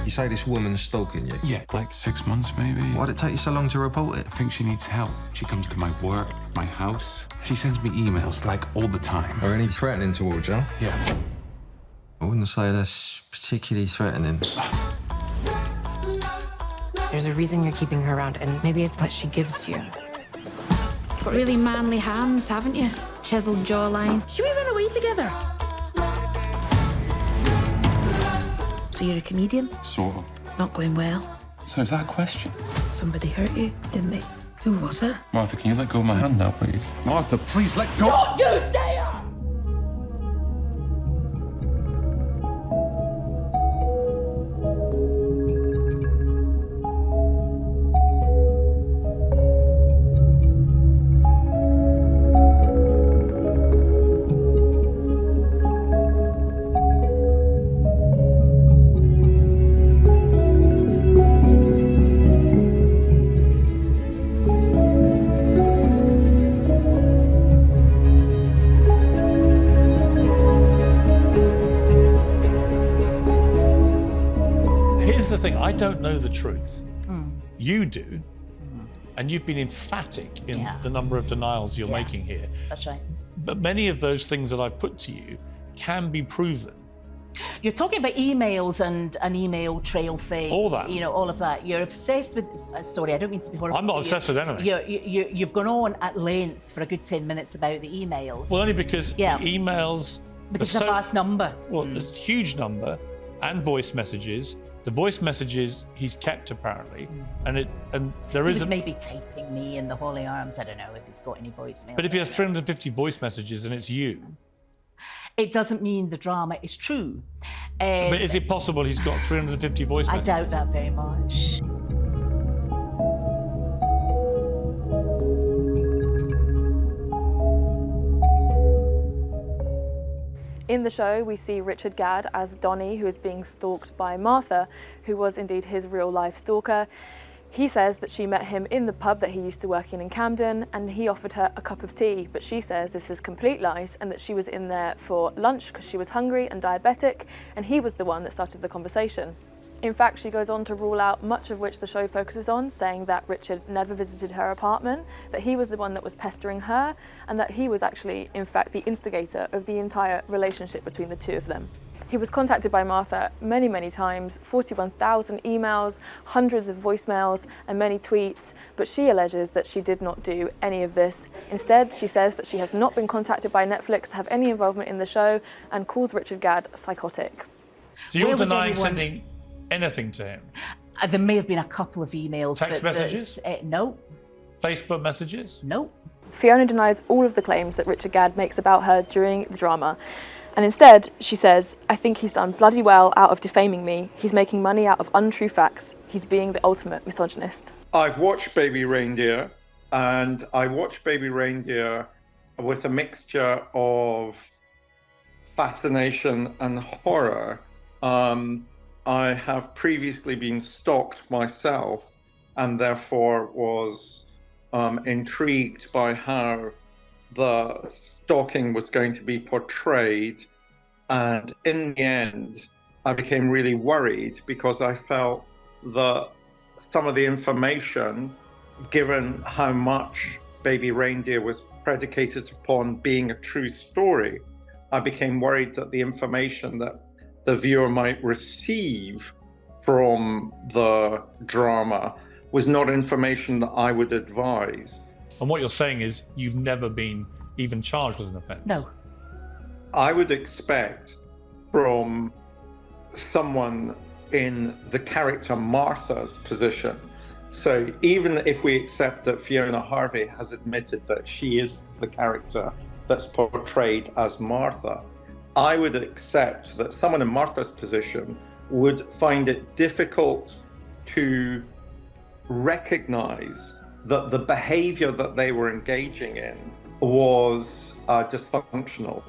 You say this woman's stalking you? Yeah, like 6 months maybe. Why'd it take you so long to report it? I think she needs help. She comes to my work, my house. She sends me emails, like, all the time. Are any threatening towards you? Yeah. I wouldn't say that's particularly threatening. There's a reason you're keeping her around, and maybe it's what she gives you. Got really manly hands, haven't you? Chiseled jawline. Should we run away together? So you're a comedian? Sort of. It's not going well. So is that a question? Somebody hurt you, didn't they? Who was it? Martha, can you let go of my hand now, please? Martha, please let go! Don't you dare! I don't know the truth. You do, and you've been emphatic in the number of denials you're making here. That's right. But many of those things that I've put to you can be proven. You're talking about emails and an email trail thing. All that. You know, all of that. You're obsessed with, sorry, I don't mean to be horrible. I'm not obsessed with anything. You've gone on at length for a good 10 minutes about the emails. Well, only because the emails... Because it's a vast number. Well, there's a huge number, and voice messages. The voice messages he's kept apparently, and there is. He was maybe typing me in the holy arms. I don't know if he's got any voicemail. But if he has 350 voice messages and it's you, it doesn't mean the drama is true. But is it possible he's got 350 voice messages? I doubt that very much. In the show, we see Richard Gadd as Donnie, who is being stalked by Martha, who was indeed his real-life stalker. He says that she met him in the pub that he used to work in Camden, and he offered her a cup of tea, but she says this is complete lies and that she was in there for lunch because she was hungry and diabetic, and he was the one that started the conversation. In fact, she goes on to rule out much of which the show focuses on, saying that Richard never visited her apartment, that he was the one that was pestering her, and that he was actually, in fact, the instigator of the entire relationship between the two of them. He was contacted by Martha many, many times, 41,000 emails, hundreds of voicemails, and many tweets, but she alleges that she did not do any of this. Instead, she says that she has not been contacted by Netflix to have any involvement in the show and calls Richard Gadd psychotic. So you're denying sending anything to him? There may have been a couple of emails. Text messages? No. Facebook messages? No. Fiona denies all of the claims that Richard Gadd makes about her during the drama. And instead, she says, I think he's done bloody well out of defaming me. He's making money out of untrue facts. He's being the ultimate misogynist. I've watched Baby Reindeer, and I watched Baby Reindeer with a mixture of fascination and horror. I have previously been stalked myself and therefore was intrigued by how the stalking was going to be portrayed. And in the end, I became really worried because I felt that some of the information, given how much Baby Reindeer was predicated upon being a true story, I became worried that the information that the viewer might receive from the drama was not information that I would advise. And what you're saying is you've never been even charged with an offence? No. I would expect from someone in the character Martha's position, so even if we accept that Fiona Harvey has admitted that she is the character that's portrayed as Martha, I would accept that someone in Martha's position would find it difficult to recognize that the behavior that they were engaging in was dysfunctional.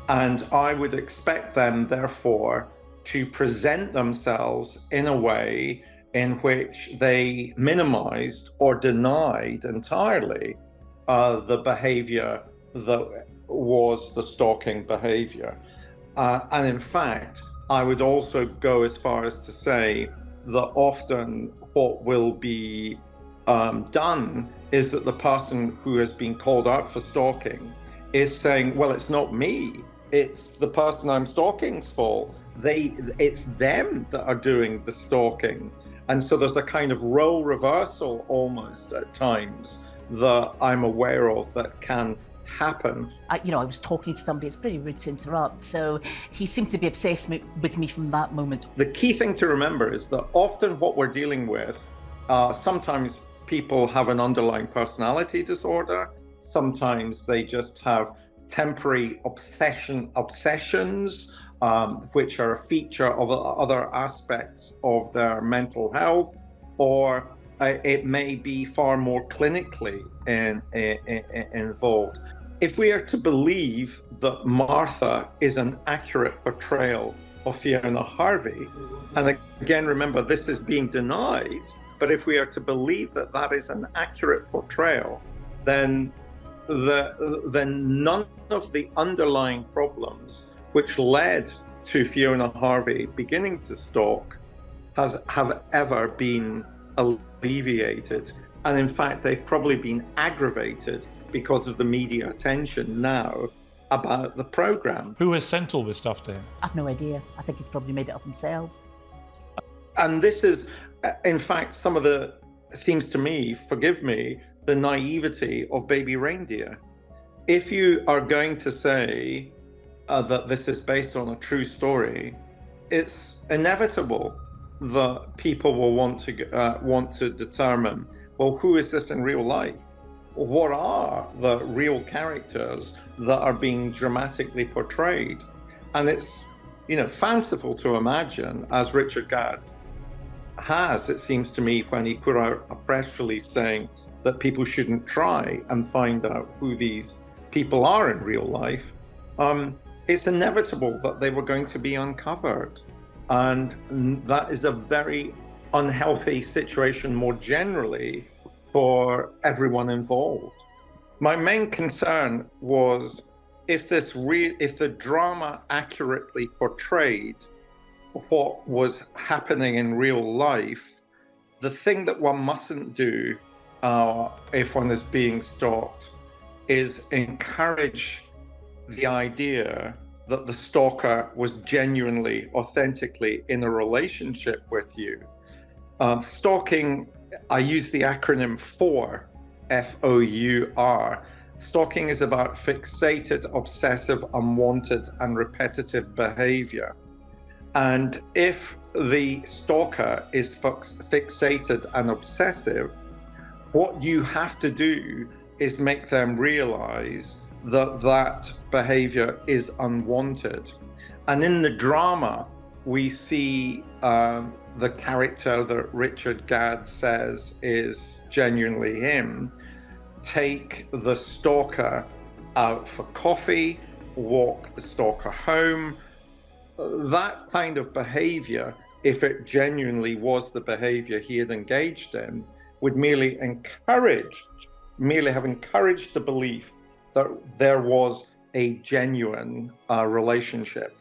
And I would expect them, therefore, to present themselves in a way in which they minimized or denied entirely the behavior that was the stalking behavior. And in fact, I would also go as far as to say that often what will be done is that the person who has been called out for stalking is saying, well, it's not me, it's the person I'm stalking's fault. It's them that are doing the stalking. And so there's a kind of role reversal almost at times that I'm aware of that can happen. I was talking to somebody, it's pretty rude to interrupt, so he seemed to be obsessed with me from that moment. The key thing to remember is that often what we're dealing with, sometimes people have an underlying personality disorder, sometimes they just have temporary obsessions, which are a feature of other aspects of their mental health, or it may be far more clinically involved. If we are to believe that Martha is an accurate portrayal of Fiona Harvey, and again, remember, this is being denied, but if we are to believe that that is an accurate portrayal, then none of the underlying problems which led to Fiona Harvey beginning to stalk have ever been alleviated. And in fact, they've probably been aggravated because of the media attention now about the program. Who has sent all this stuff to him? I've no idea. I think he's probably made it up himself. And this is, in fact, some of the, seems to me, forgive me, the naivety of baby reindeer. If you are going to say that this is based on a true story, it's inevitable that people will want to determine, well, who is this in real life? What are the real characters that are being dramatically portrayed? And it's, fanciful to imagine, as Richard Gadd has, it seems to me, when he put out a press release saying that people shouldn't try and find out who these people are in real life, it's inevitable that they were going to be uncovered. And that is a very unhealthy situation more generally for everyone involved. My main concern was if the drama accurately portrayed what was happening in real life, the thing that one mustn't do if one is being stalked is encourage the idea that the stalker was genuinely, authentically in a relationship with you. Stalking, I use the acronym FOUR, F-O-U-R. Stalking is about fixated, obsessive, unwanted, and repetitive behavior. And if the stalker is fixated and obsessive, what you have to do is make them realize that that behavior is unwanted. And in the drama, we see the character that Richard Gadd says is genuinely him take the stalker out for coffee, walk the stalker home. That kind of behavior, if it genuinely was the behavior he had engaged in, would merely have encouraged the belief that there was a genuine relationship.